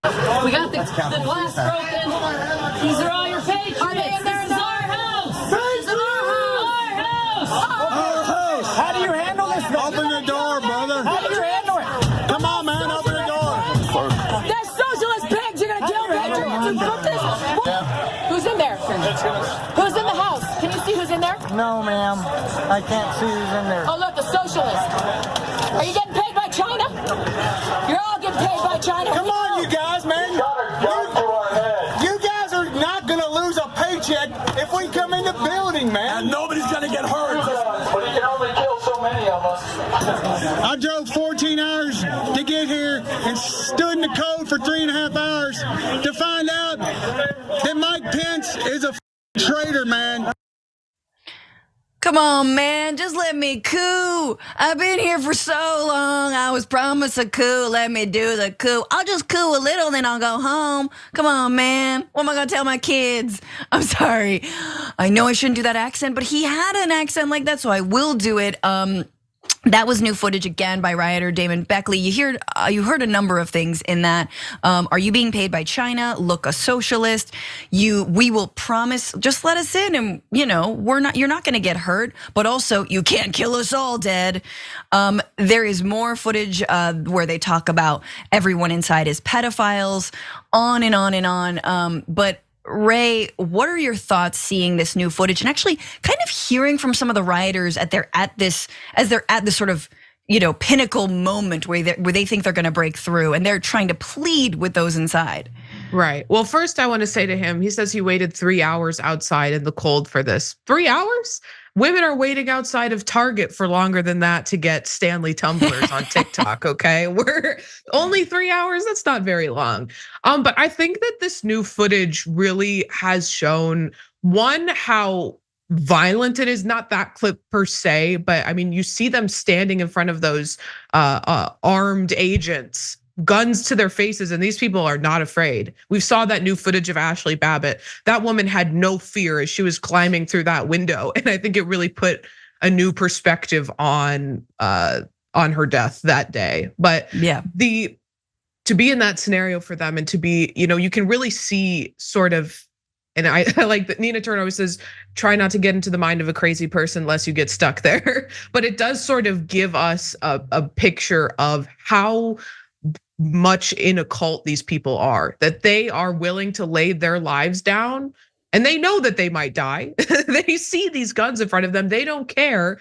We got the glass broken. These are all your patriots. Are they in there? This is our house. This is our house. Our house. How do you handle this? Open the door, brother. How do you handle it? Come on, man. Open the door. They're socialist pigs. You're going to kill patriots and cook this. Who's in there? Who's in the house? Can you see who's in there? No, ma'am. I can't see who's in there. Oh, look, the socialist. Are you getting paid by China? You're all getting paid by China. Come on, you guys, man. You guys are not going to lose a paycheck if we come in the building, man. And nobody's going to get hurt. But you can only kill so many of us. I drove 14 hours to get here and stood in the cold for 3.5 hours to find out that Mike Pence is a traitor, man. Come on, man, just let me coup. I've been here for so long. I was promised a coup. Let me do the coup. I'll just coup a little, then I'll go home. Come on, man. What am I gonna tell my kids? I'm sorry. I know I shouldn't do that accent, but he had an accent like that, so I will do it. That was new footage again by rioter Damon Beckley. You heard a number of things in that. Are you being paid by China? Look a socialist. We will promise, just let us in, and you're not gonna get hurt, but also you can't kill us all dead. There is more footage where they talk about everyone inside is pedophiles, on and on and on. But Ray, what are your thoughts seeing this new footage and actually kind of hearing from some of the rioters as they're at this sort of, pinnacle moment where they think they're gonna break through and they're trying to plead with those inside? Right. Well, first I want to say to him, he says he waited 3 hours outside in the cold for this. 3 hours? Women are waiting outside of Target for longer than that to get Stanley tumblers on TikTok, okay? We're only 3 hours, that's not very long. But I think that this new footage really has shown, one, how violent it is, not that clip per se, but I mean, you see them standing in front of those armed agents, guns to their faces, and these people are not afraid. We saw that new footage of Ashley Babbitt. That woman had no fear as she was climbing through that window, and I think it really put a new perspective on her death that day. But yeah, to be in that scenario for them and to be, you can really see sort of. And I like that Nina Turner always says, try not to get into the mind of a crazy person unless you get stuck there. But it does sort of give us a picture of how much in a cult these people are, that they are willing to lay their lives down and they know that they might die. They see these guns in front of them, they don't care.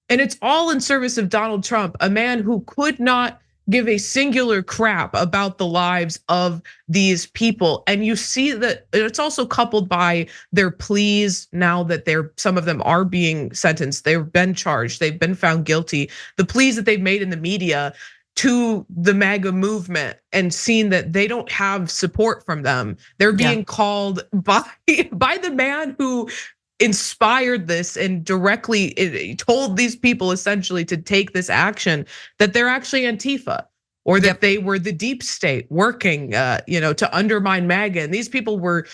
And it's all in service of Donald Trump, a man who could not give a singular crap about the lives of these people. And you see that it's also coupled by their pleas now that some of them are being sentenced. They've been charged, they've been found guilty. The pleas that they've made in the media to the MAGA movement and seen that they don't have support from them. They're being called by the man who inspired this and directly told these people essentially to take this action, that they're actually Antifa, or that they were the deep state working, to undermine MAGA. And these people were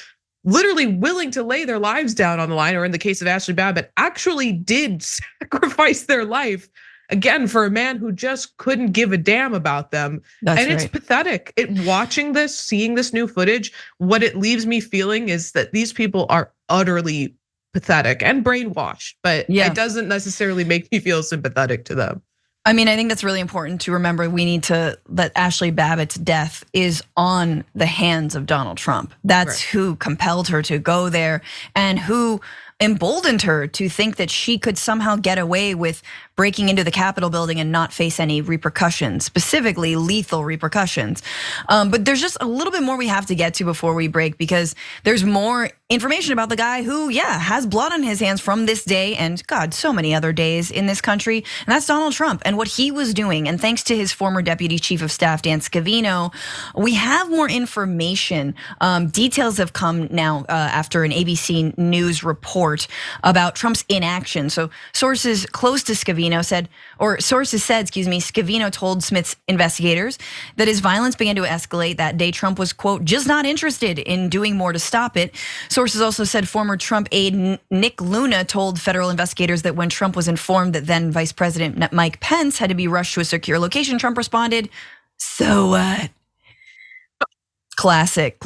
literally willing to lay their lives down on the line, or in the case of Ashley Babbitt, actually did sacrifice their life, again, for a man who just couldn't give a damn about them. It's pathetic. Watching this, seeing this new footage, what it leaves me feeling is that these people are utterly pathetic and brainwashed, but it doesn't necessarily make me feel sympathetic to them. I mean, I think that's really important to remember. We need that Ashley Babbitt's death is on the hands of Donald Trump. That's who compelled her to go there and who emboldened her to think that she could somehow get away with breaking into the Capitol building and not face any repercussions, specifically lethal repercussions. But there's just a little bit more we have to get to before we break, because there's more information about the guy who, has blood on his hands from this day and God, so many other days in this country. And that's Donald Trump and what he was doing. And thanks to his former deputy chief of staff, Dan Scavino, we have more information. Details have come now after an ABC News report about Trump's inaction. So sources close to Scavino said, Scavino told Smith's investigators that his violence began to escalate that day. Trump was, quote, just not interested in doing more to stop it. Sources also said former Trump aide Nick Luna told federal investigators that when Trump was informed that then Vice President Mike Pence had to be rushed to a secure location, Trump responded, so what? Classic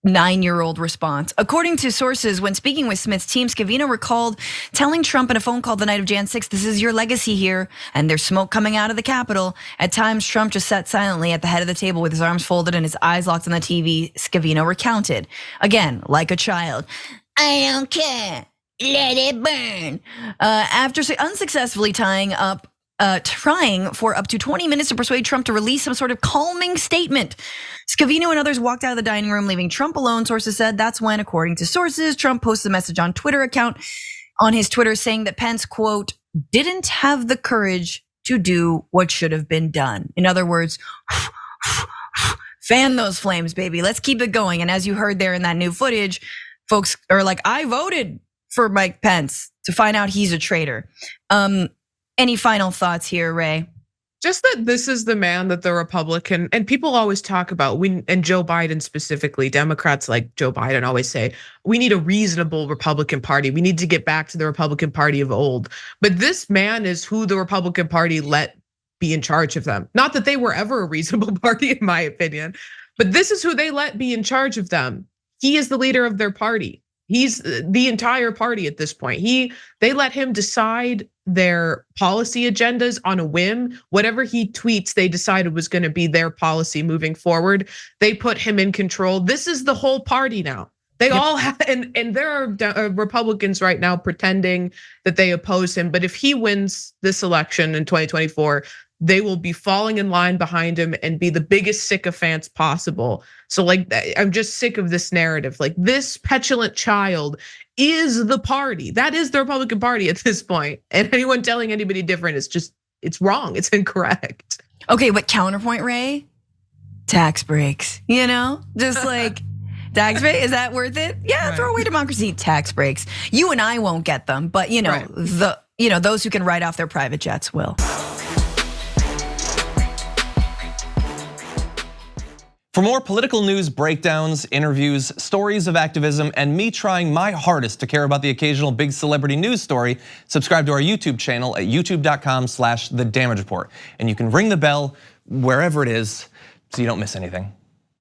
9-year-old response. According to sources, when speaking with Smith's team, Scavino recalled telling Trump in a phone call the night of Jan 6th, "This is your legacy here, and there's smoke coming out of the Capitol." At times, Trump just sat silently at the head of the table with his arms folded and his eyes locked on the TV, Scavino recounted. Again, like a child. "I don't care. Let it burn." After unsuccessfully trying for up to 20 minutes to persuade Trump to release some sort of calming statement, Scavino and others walked out of the dining room, leaving Trump alone, sources said. That's when, according to sources, Trump posted a message on his Twitter saying that Pence, quote, "didn't have the courage to do what should have been done." In other words, fan those flames, baby. Let's keep it going. And as you heard there in that new footage, folks are like, I voted for Mike Pence, to find out he's a traitor. Any final thoughts here, Ray? Just that this is the man that the Republican, and people always talk about, and Joe Biden specifically, Democrats like Joe Biden always say, we need a reasonable Republican Party. We need to get back to the Republican Party of old. But this man is who the Republican Party let be in charge of them. Not that they were ever a reasonable party, in my opinion, but this is who they let be in charge of them. He is the leader of their party. He's the entire party at this point. They let him decide their policy agendas on a whim. Whatever he tweets, they decided was going to be their policy moving forward. They put him in control. This is the whole party now. They all have, and there are Republicans right now pretending that they oppose him. But if he wins this election in 2024, they will be falling in line behind him and be the biggest sycophants possible. So like, I'm just sick of this narrative. Like, this petulant child is the party. That is the Republican Party at this point. And anyone telling anybody different is just, it's wrong. It's incorrect. Okay, but counterpoint, Ray, tax breaks, just like tax break, is that worth it? Yeah, right. Throw away democracy, tax breaks. You and I won't get them, but right. Those who can write off their private jets will. For more political news breakdowns, interviews, stories of activism, and me trying my hardest to care about the occasional big celebrity news story, subscribe to our YouTube channel at youtube.com/The Damage Report. And you can ring the bell wherever it is so you don't miss anything.